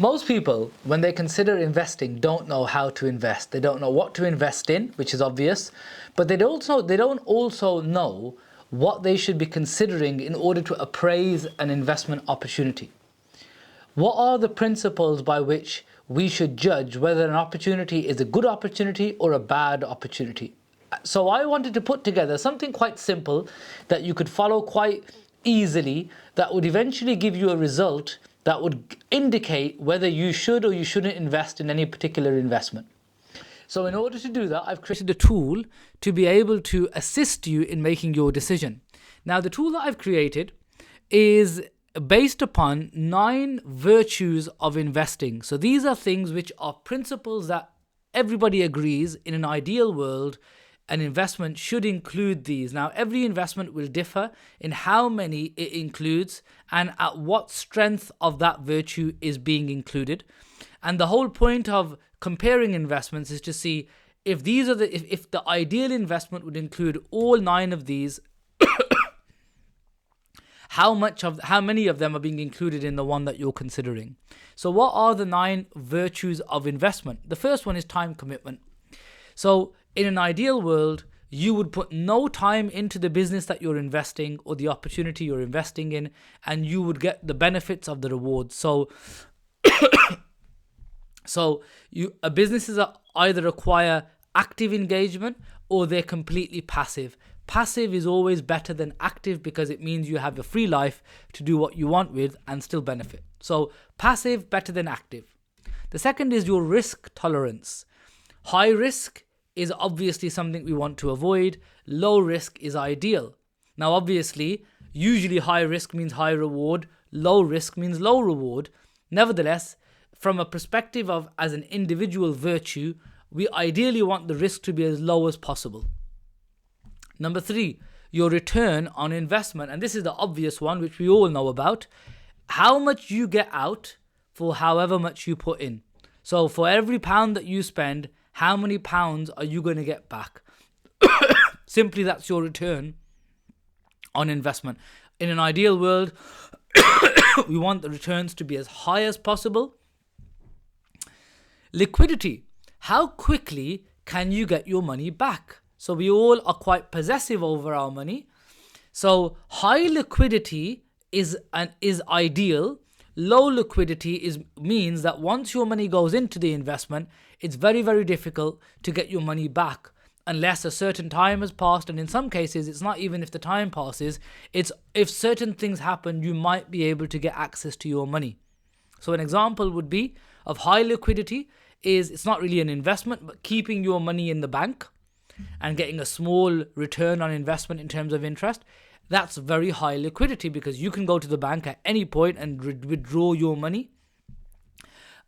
Most people, when they consider investing, don't know how to invest. They don't know what to invest in, which is obvious, but they don't also know what they should be considering in order to appraise an investment opportunity. What are the principles by which we should judge whether an opportunity is a good opportunity or a bad opportunity? So I wanted to put together something quite simple that you could follow quite easily, that would eventually give you a result that would indicate whether you should or you shouldn't invest in any particular investment. So in order to do that, I've created a tool to be able to assist you in making your decision. Now, the tool that I've created is based upon 9 virtues of investing. So these are things which are principles that everybody agrees in an ideal world an investment should include these. Now, every investment will differ in how many it includes and at what strength of that virtue is being included. And the whole point of comparing investments is to see if these are if the ideal investment would include all 9 of these, how many of them are being included in the one that you're considering. So what are the 9 virtues of investment? The first one is time commitment. So in an ideal world, you would put no time into the business that you're investing or the opportunity you're investing in, and you would get the benefits of the rewards. So businesses are either require active engagement or they're completely passive. Passive is always better than active because it means you have a free life to do what you want with and still benefit. So passive, better than active. The second is your risk tolerance. High risk is obviously something we want to avoid. Low risk is ideal. Now, obviously, usually high risk means high reward. Low risk means low reward. Nevertheless, from a perspective of as an individual virtue, we ideally want the risk to be as low as possible. Number 3, your return on investment. And this is the obvious one, which we all know about. How much you get out for however much you put in. So for every pound that you spend, how many pounds are you going to get back? Simply, that's your return on investment. In an ideal world, we want the returns to be as high as possible. Liquidity. How quickly can you get your money back? So we all are quite possessive over our money. So high liquidity is ideal. Low liquidity means that once your money goes into the investment, it's very, very difficult to get your money back unless a certain time has passed. And in some cases, it's not even if the time passes, it's if certain things happen, you might be able to get access to your money. So an example would be of high liquidity is it's not really an investment, but keeping your money in the bank and getting a small return on investment in terms of interest. That's very high liquidity because you can go to the bank at any point and withdraw your money.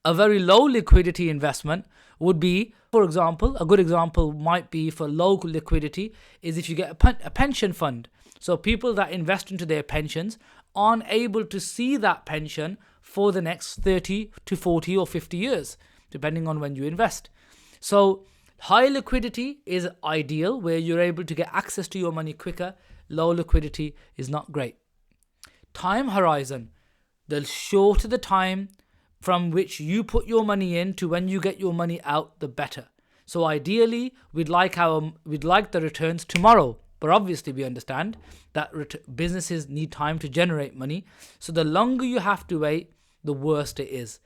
A very low liquidity investment would be, for example, a good example might be for low liquidity is if you get a pension fund. So people that invest into their pensions aren't able to see that pension for the next 30 to 40 or 50 years, depending on when you invest. So high liquidity is ideal where you're able to get access to your money quicker. Low liquidity is not great. Time horizon. The shorter the time from which you put your money in to when you get your money out, the better. So ideally, we'd like the returns tomorrow. But obviously, we understand that businesses need time to generate money. So the longer you have to wait, the worse it is.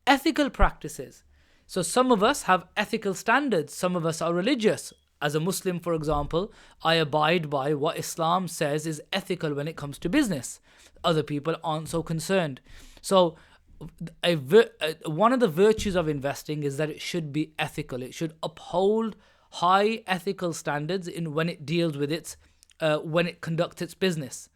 Ethical practices. So some of us have ethical standards. Some of us are religious. As a Muslim, for example, I abide by what Islam says is ethical when it comes to business. Other people aren't so concerned. So one of the virtues of investing is that it should be ethical. It should uphold high ethical standards in when it deals with when it conducts its business.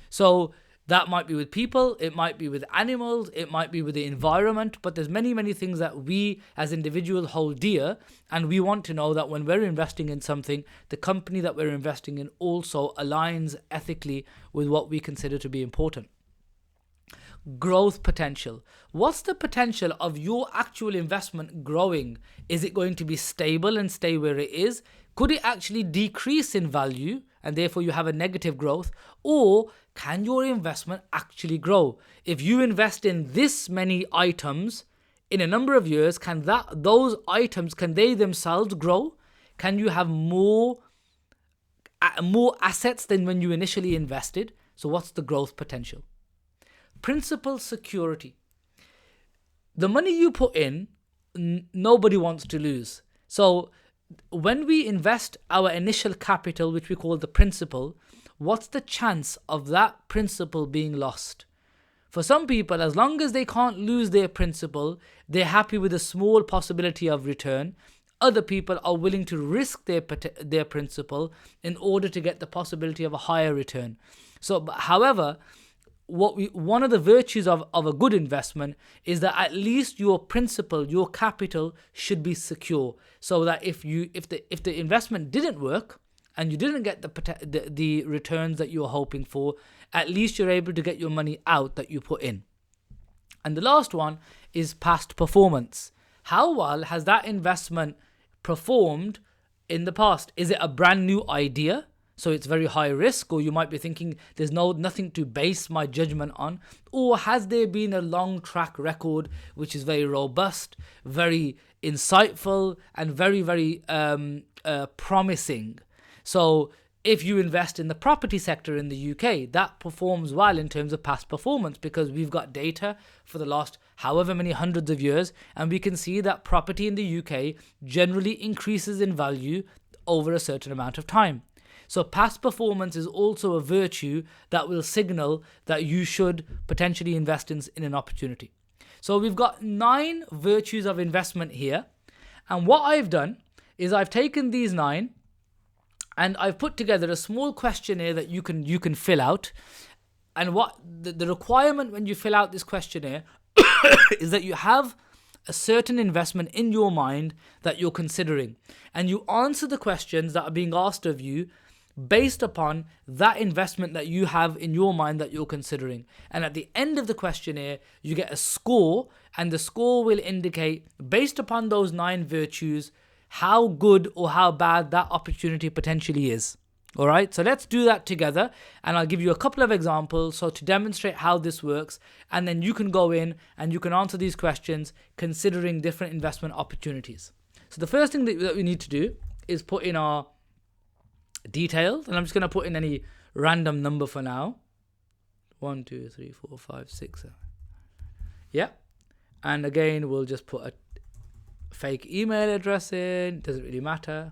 So that might be with people, it might be with animals, it might be with the environment, but there's many, many things that we as individuals hold dear, and we want to know that when we're investing in something, the company that we're investing in also aligns ethically with what we consider to be important. Growth potential. What's the potential of your actual investment growing? Is it going to be stable and stay where it is? Could it actually decrease in value and therefore you have a negative growth? Or can your investment actually grow? If you invest in this many items in a number of years, can those items, can they themselves grow? Can you have more assets than when you initially invested? So what's the growth potential? Principal security. The money you put in, nobody wants to lose. So when we invest our initial capital, which we call the principal, what's the chance of that principal being lost? For some people, as long as they can't lose their principal, they're happy with a small possibility of return. Other people are willing to risk their principal in order to get the possibility of a higher return. So, however, one of the virtues of a good investment is that at least your principal, your capital, should be secure, so that if the investment didn't work and you didn't get the returns that you were hoping for, at least you're able to get your money out that you put in. And the last one is past performance. How well has that investment performed in the past? Is it a brand new idea, so it's very high risk, or you might be thinking there's nothing to base my judgment on? Or has there been a long track record which is very robust, very insightful, and very, very promising? So if you invest in the property sector in the UK, that performs well in terms of past performance, because we've got data for the last however many hundreds of years, and we can see that property in the UK generally increases in value over a certain amount of time. So past performance is also a virtue that will signal that you should potentially invest in an opportunity. So we've got 9 virtues of investment here, and what I've done is I've taken these 9 and I've put together a small questionnaire that you can fill out. And what the requirement when you fill out this questionnaire is that you have a certain investment in your mind that you're considering, and you answer the questions that are being asked of you based upon that investment that you have in your mind that you're considering. And at the end of the questionnaire, you get a score, and the score will indicate, based upon those 9 virtues, how good or how bad that opportunity potentially is. All right, so let's do that together, and I'll give you a couple of examples so to demonstrate how this works, and then you can go in and you can answer these questions considering different investment opportunities. So the first thing that we need to do is put in our details, and I'm just going to put in any random number for now. 1, 2, 3, 4, 5, 6, 7. Yeah, and again we'll just put a fake email address in, doesn't really matter.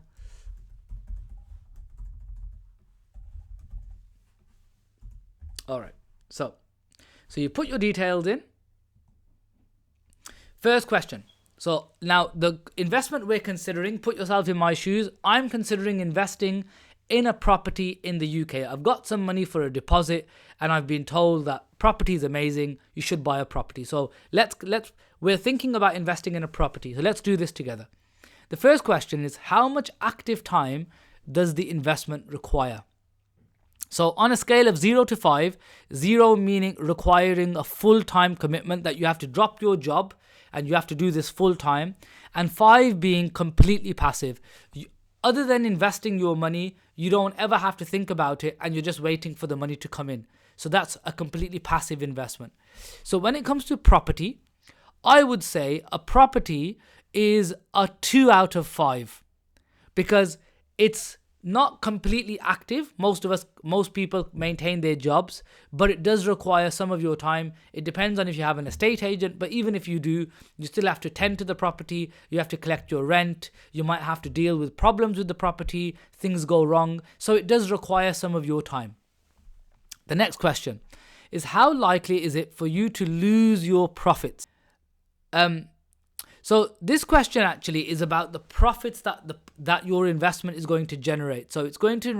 Alright, so you put your details in. First question. So now the investment we're considering, put yourself in my shoes. I'm considering investing in a property in the UK. I've got some money for a deposit, and I've been told that property is amazing, you should buy a property. So we're thinking about investing in a property. So let's do this together. The first question is, how much active time does the investment require? So on a scale of 0 to 5, 0 meaning requiring a full-time commitment, that you have to drop your job and you have to do this full-time, and 5 being completely passive. Other than investing your money, you don't ever have to think about it, and you're just waiting for the money to come in. So that's a completely passive investment. So when it comes to property, I would say a property is a 2 out of 5, because it's not completely active. Most people maintain their jobs, but it does require some of your time. It depends on if you have an estate agent, but even if you do, you still have to tend to the property, you have to collect your rent, you might have to deal with problems with the property, things go wrong, so it does require some of your time. The next question is, how likely is it for you to lose your profits? So this question actually is about the profits that your investment is going to generate. So it's going to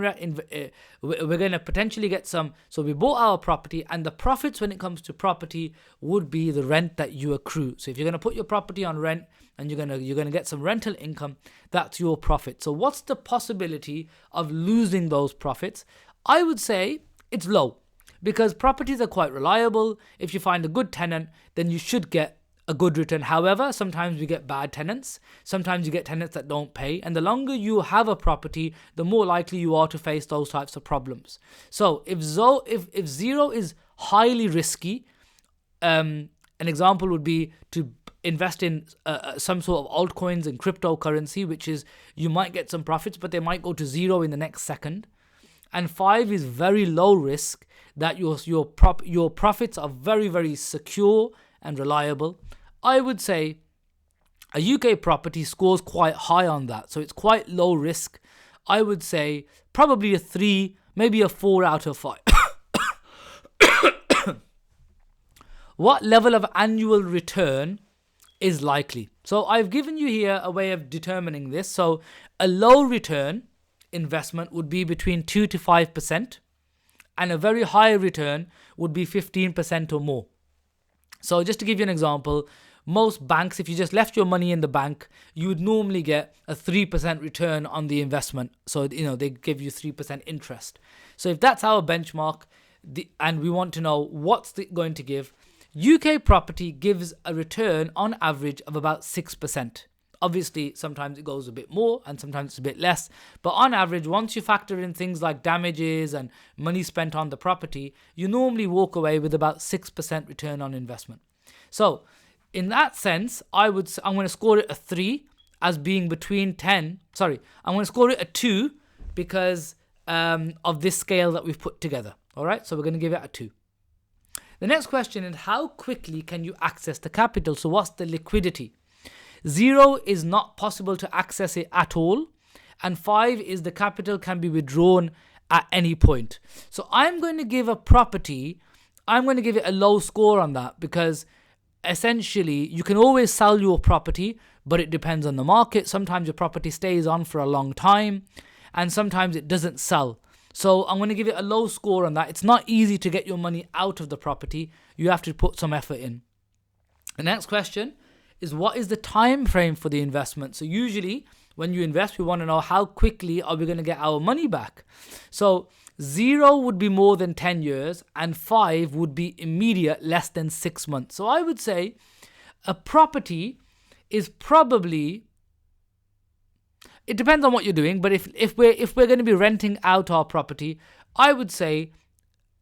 we're going to potentially get some. So we bought our property, and the profits when it comes to property would be the rent that you accrue. So if you're going to put your property on rent and you're going to get some rental income, that's your profit. So what's the possibility of losing those profits? I would say it's low, because properties are quite reliable. If you find a good tenant, then you should get a good return. However, sometimes we get bad tenants. Sometimes you get tenants that don't pay. And the longer you have a property, the more likely you are to face those types of problems. So if zero is highly risky, an example would be to invest in some sort of altcoins and cryptocurrency, which is you might get some profits, but they might go to zero in the next second. And 5 is very low risk, that your profits are very, very secure and reliable. I would say a UK property scores quite high on that, so it's quite low risk. I would say probably a 3, maybe a 4 out of 5. What level of annual return is likely? So I've given you here a way of determining this. So a low return investment would be between 2 to 5%, and a very high return would be 15% or more. So just to give you an example, most banks, if you just left your money in the bank, you would normally get a 3% return on the investment. So, they give you 3% interest. So if that's our benchmark, and we want to know what's going to give, UK property gives a return on average of about 6%. Obviously, sometimes it goes a bit more and sometimes it's a bit less. But on average, once you factor in things like damages and money spent on the property, you normally walk away with about 6% return on investment. So in that sense, I'm going to score it a 3 as being between 10. Sorry, I'm going to score it a 2 because of this scale that we've put together. All right, so we're going to give it a 2. The next question is, how quickly can you access the capital? So what's the liquidity? 0 is not possible to access it at all. And 5 is the capital can be withdrawn at any point. So I'm going to give a property, I'm going to give it a low score on that, because essentially you can always sell your property, but it depends on the market. Sometimes your property stays on for a long time and sometimes it doesn't sell. So I'm going to give it a low score on that. It's not easy to get your money out of the property. You have to put some effort in. The next question is, what is the time frame for the investment? So usually when you invest, we want to know how quickly are we going to get our money back. So 0 would be more than 10 years and 5 would be immediate, less than 6 months. So I would say a property is probably, it depends on what you're doing, but if we're going to be renting out our property, I would say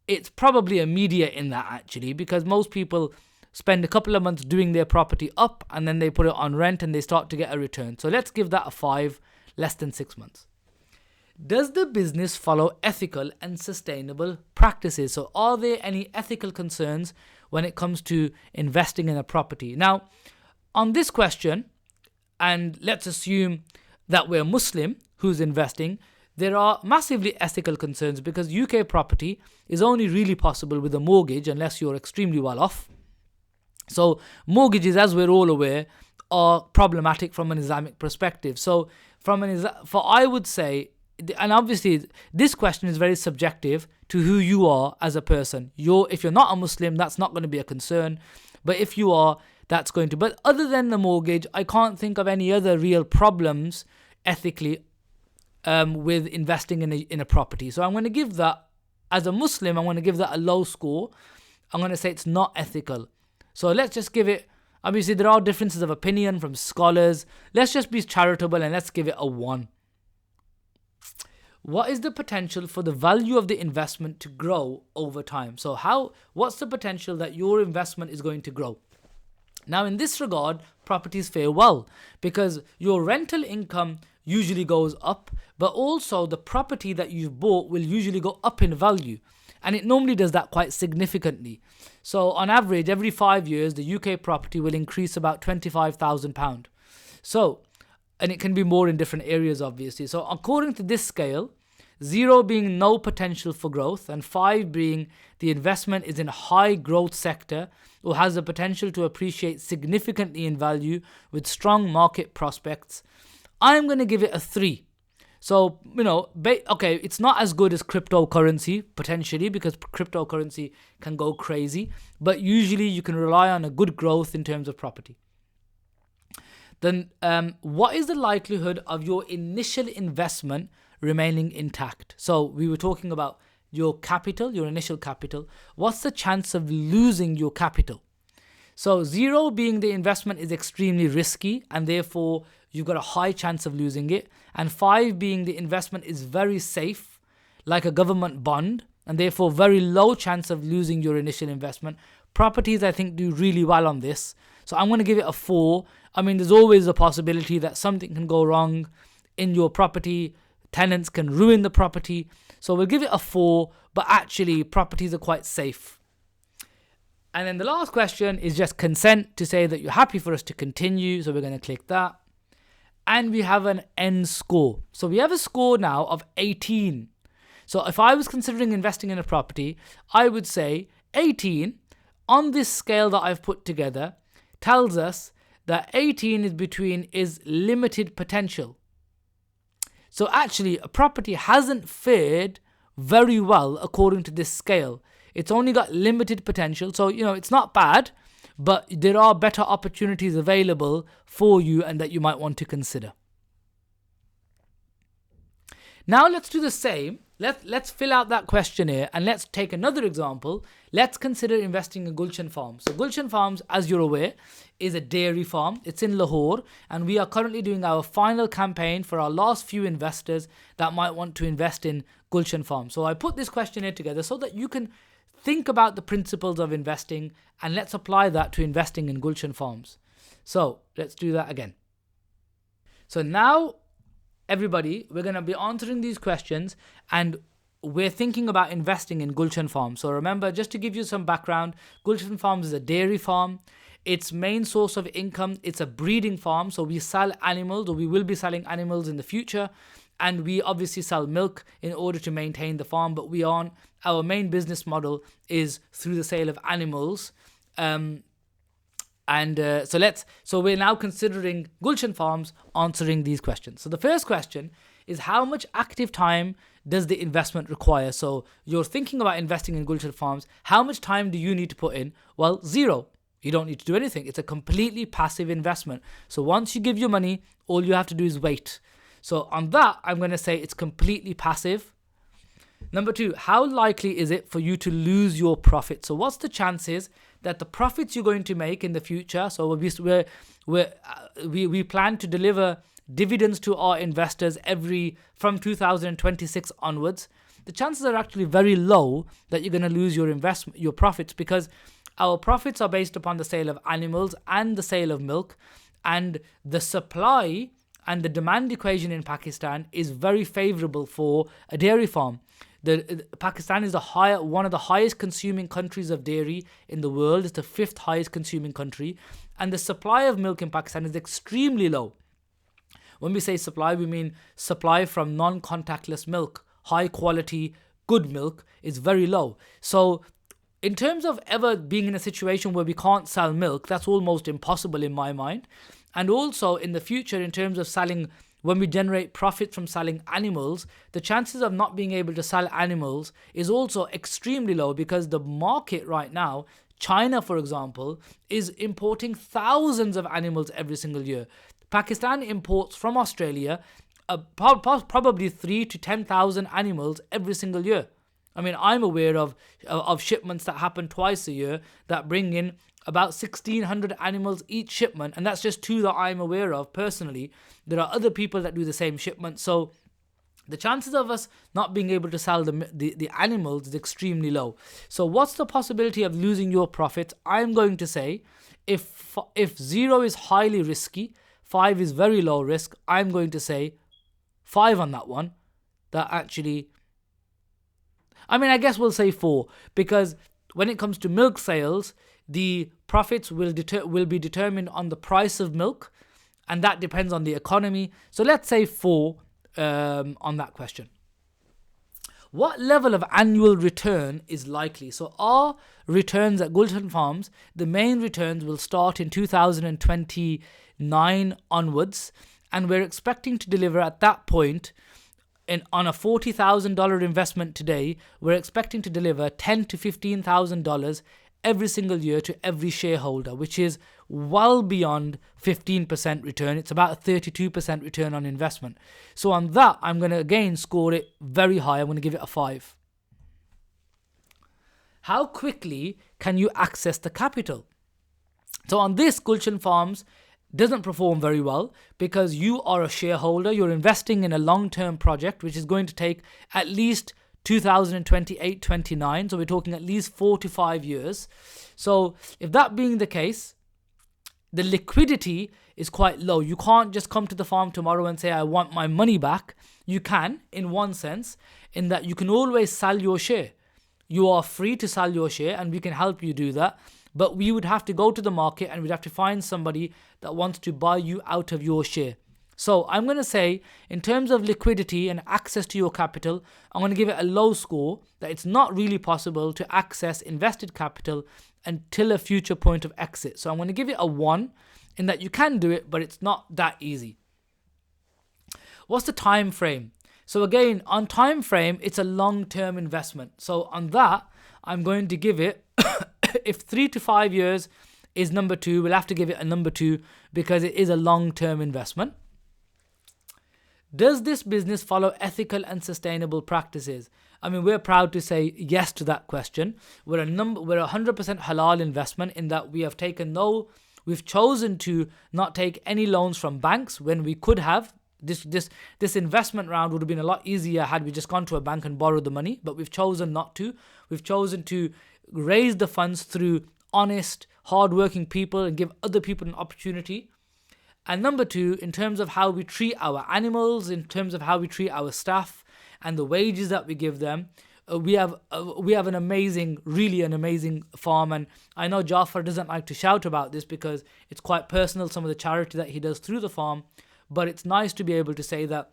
it's probably immediate in that, actually, because most people spend a couple of months doing their property up and then they put it on rent and they start to get a return. So let's give that a 5, less than 6 months. Does the business follow ethical and sustainable practices? So are there any ethical concerns when it comes to investing in a property? Now, on this question, and let's assume that we're Muslim who's investing, there are massively ethical concerns, because UK property is only really possible with a mortgage unless you're extremely well off. So mortgages, as we're all aware, are problematic from an Islamic perspective. So I would say, and obviously this question is very subjective to who you are as a person. If you're not a Muslim, that's not going to be a concern. But if you are, that's going to. But other than the mortgage, I can't think of any other real problems ethically with investing in a property. So I'm going to give that, as a Muslim, I'm going to give that a low score. I'm going to say it's not ethical. So let's just give it, obviously there are differences of opinion from scholars. Let's just be charitable and let's give it a 1. What is the potential for the value of the investment to grow over time? So what's the potential that your investment is going to grow? Now in this regard, properties fare well because your rental income usually goes up, but also the property that you've bought will usually go up in value. And it normally does that quite significantly. So on average, every 5 years, the UK property will increase about £25,000. So, and it can be more in different areas, obviously. So according to this scale, 0 being no potential for growth and 5 being the investment is in a high growth sector or has the potential to appreciate significantly in value with strong market prospects, I'm going to give it a 3. So, okay, it's not as good as cryptocurrency, potentially, because cryptocurrency can go crazy. But usually you can rely on a good growth in terms of property. Then, what is the likelihood of your initial investment remaining intact? So, we were talking about your capital, your initial capital. What's the chance of losing your capital? So 0 being the investment is extremely risky and therefore you've got a high chance of losing it. And 5 being the investment is very safe, like a government bond, and therefore very low chance of losing your initial investment. Properties, I think, do really well on this. So I'm going to give it a 4. I mean, there's always a possibility that something can go wrong in your property. Tenants can ruin the property. So we'll give it a 4, but actually properties are quite safe. And then the last question is just consent to say that you're happy for us to continue. So we're going to click that. And we have an end score. So we have a score now of 18. So if I was considering investing in a property, I would say 18 on this scale that I've put together tells us that 18 is limited potential. So actually a property hasn't fared very well according to this scale. It's only got limited potential. So, it's not bad, but there are better opportunities available for you and that you might want to consider. Now let's do the same. Let's fill out that questionnaire and let's take another example. Let's consider investing in Gulshan Farms. So Gulshan Farms, as you're aware, is a dairy farm. It's in Lahore, and we are currently doing our final campaign for our last few investors that might want to invest in Gulshan Farms. So I put this questionnaire together so that you can think about the principles of investing, and let's apply that to investing in Gulshan Farms. So let's do that again. So now, everybody, we're going to be answering these questions and we're thinking about investing in Gulshan Farms. So remember, just to give you some background, Gulshan Farms is a dairy farm. Its main source of income, it's a breeding farm. So we sell animals, or we will be selling animals in the future. And we obviously sell milk in order to maintain the farm, but our main business model is through the sale of animals. So we're now considering Gulshan Farms answering these questions. So the first question is, how much active time does the investment require? So you're thinking about investing in Gulshan Farms. How much time do you need to put in? Well, 0. You don't need to do anything. It's a completely passive investment. So once you give your money, all you have to do is wait. So on that, I'm going to say it's completely passive. Number 2, how likely is it for you to lose your profit? So what's the chances that the profits you're going to make in the future? So we plan to deliver dividends to our investors from 2026 onwards. The chances are actually very low that you're going to lose your profits, because our profits are based upon the sale of animals and the sale of milk, and the supply and the demand equation in Pakistan is very favorable for a dairy farm. Pakistan is one of the highest consuming countries of dairy in the world. It's the 5th highest consuming country. And the supply of milk in Pakistan is extremely low. When we say supply, we mean supply from non-contactless milk. High quality, good milk is very low. So in terms of ever being in a situation where we can't sell milk, that's almost impossible in my mind. And also in the future, in terms of selling, when we generate profit from selling animals, the chances of not being able to sell animals is also extremely low, because the market right now, China, for example, is importing thousands of animals every single year. Pakistan imports from Australia probably 3,000 to 10,000 animals every single year. I mean, I'm aware of shipments that happen twice a year that bring in about 1,600 animals each shipment, and that's just 2 that I'm aware of personally. There are other people that do the same shipment, so the chances of us not being able to sell the animals is extremely low. So what's the possibility of losing your profits? I'm going to say if 0 is highly risky, 5 is very low risk, I'm going to say 5 on that one. I guess we'll say 4, because when it comes to milk sales, the profits will be determined on the price of milk, and that depends on the economy. So let's say 4 on that question. What level of annual return is likely? So our returns at Gulshan Farms, the main returns will start in 2029 onwards, and we're expecting to deliver at that point, on a $40,000 investment today, we're expecting to deliver $10,000 to $15,000 every single year to every shareholder, which is well beyond 15% return. It's about a 32% return on investment. So on that, I'm going to again score it very high. I'm going to give it a 5. How quickly can you access the capital? So on this, Gulshan Farms doesn't perform very well because you are a shareholder. You're investing in a long-term project which is going to take at least 2028-29. So we're talking at least 4 to 5 years. So if that being the case, the liquidity is quite low. You can't just come to the farm tomorrow and say, I want my money back. You can, in one sense, in that you can always sell your share. You are free to sell your share and we can help you do that. But we would have to go to the market and we'd have to find somebody that wants to buy you out of your share. So I'm going to say, in terms of liquidity and access to your capital, I'm going to give it a low score, that it's not really possible to access invested capital until a future point of exit. So I'm going to give it a 1, in that you can do it, but it's not that easy. What's the time frame? So again, on time frame, it's a long-term investment. So on that, I'm going to give it, if 3 to 5 years is number 2, we'll have to give it a number 2 because it is a long-term investment. Does this business follow ethical and sustainable practices? I mean, we're proud to say yes to that question. We're 100% halal investment, in that we have we've chosen to not take any loans from banks when we could have. This investment round would have been a lot easier had we just gone to a bank and borrowed the money, but we've chosen not to. We've chosen to raise the funds through honest, hardworking people and give other people an opportunity. And number 2, in terms of how we treat our animals, in terms of how we treat our staff and the wages that we give them, we have an amazing farm. And I know Jafar doesn't like to shout about this because it's quite personal, some of the charity that he does through the farm. But it's nice to be able to say that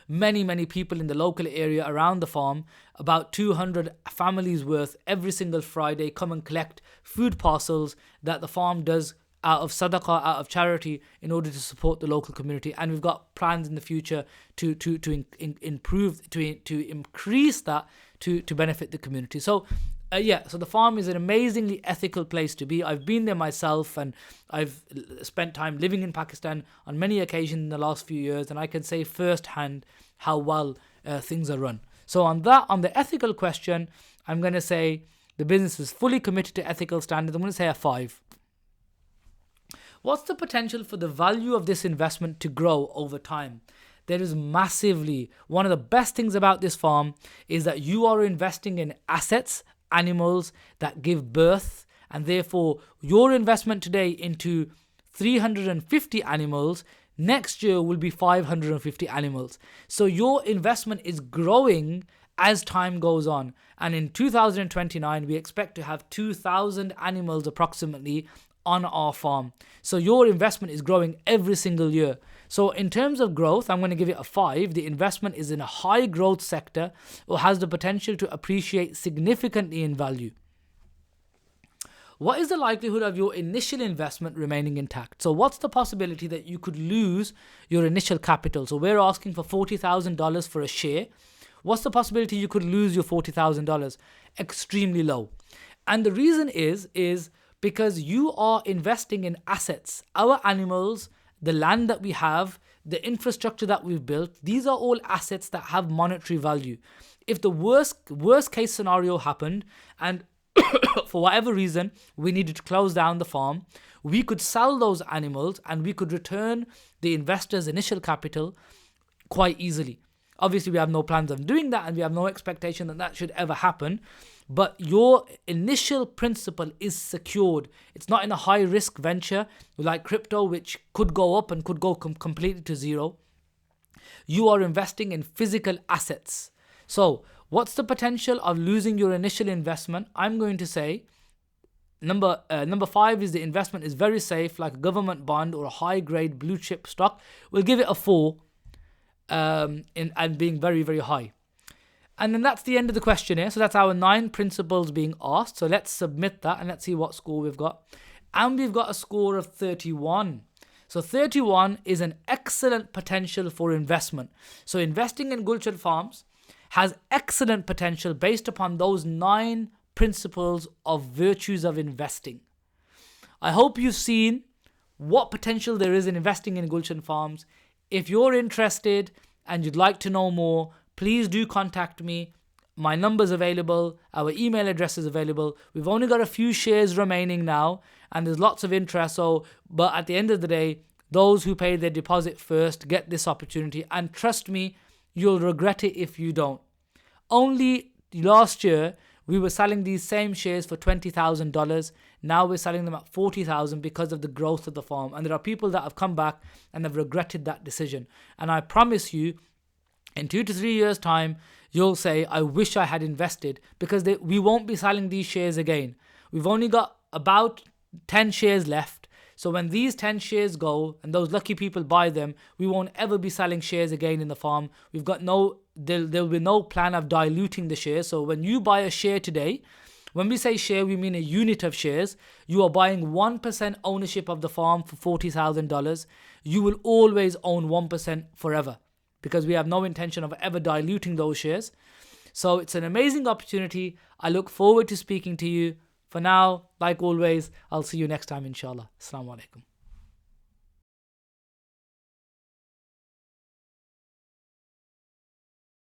many people in the local area around the farm, about 200 families worth, every single Friday come and collect food parcels that the farm does out of sadaqah, out of charity, in order to support the local community. And we've got plans in the future to increase that to benefit the community. So so the farm is an amazingly ethical place to be. I've been there myself, and I've spent time living in Pakistan on many occasions in the last few years, and I can say firsthand how well things are run. So on the ethical question, I'm going to say the business is fully committed to ethical standards. I'm going to say a 5. What's the potential for the value of this investment to grow over time? There is massively. One of the best things about this farm is that you are investing in assets, animals that give birth, and therefore your investment today into 350 animals, next year will be 550 animals. So your investment is growing as time goes on. And in 2029, we expect to have 2,000 animals approximately on our farm. So your investment is growing every single year. So in terms of growth, I'm going to give it a 5. The investment is in a high growth sector or has the potential to appreciate significantly in value. What is the likelihood of your initial investment remaining intact? So what's the possibility that you could lose your initial capital? So we're asking for $40,000 for a share. What's the possibility you could lose your $40,000? Extremely low. And the reason is because you are investing in assets. Our animals, the land that we have, the infrastructure that we've built, these are all assets that have monetary value. If the worst case scenario happened and for whatever reason we needed to close down the farm, we could sell those animals and we could return the investor's initial capital quite easily. Obviously, we have no plans of doing that and we have no expectation that that should ever happen. But your initial principal is secured. It's not in a high risk venture like crypto, which could go up and could go completely to zero. You are investing in physical assets. So what's the potential of losing your initial investment? I'm going to say number 5 is the investment is very safe, like a government bond or a high grade blue chip stock. We'll give it a 4 and being very, very high. And then that's the end of the questionnaire. So that's our 9 principles being asked. So let's submit that and let's see what score we've got. And we've got a score of 31. So 31 is an excellent potential for investment. So investing in Gulshan Farms has excellent potential based upon those 9 principles of virtues of investing. I hope you've seen what potential there is in investing in Gulshan Farms. If you're interested and you'd like to know more, please do contact me. my number's available, our email address is available. We've only got a few shares remaining now, and there's lots of interest. But at the end of the day, those who pay their deposit first get this opportunity. And trust me, you'll regret it if you don't. Only last year, we were selling these same shares for $20,000. Now we're selling them at $40,000 because of the growth of the farm. And there are people that have come back and have regretted that decision. And I promise you, in 2 to 3 years' time, you'll say, I wish I had invested, because we won't be selling these shares again. We've only got about 10 shares left. So when these 10 shares go and those lucky people buy them, we won't ever be selling shares again in the farm. There'll be no plan of diluting the shares. So when you buy a share today, when we say share, we mean a unit of shares. You are buying 1% ownership of the farm for $40,000. You will always own 1% forever, because we have no intention of ever diluting those shares. So it's an amazing opportunity. I look forward to speaking to you. For now, like always, I'll see you next time, inshallah. Assalamu alaikum.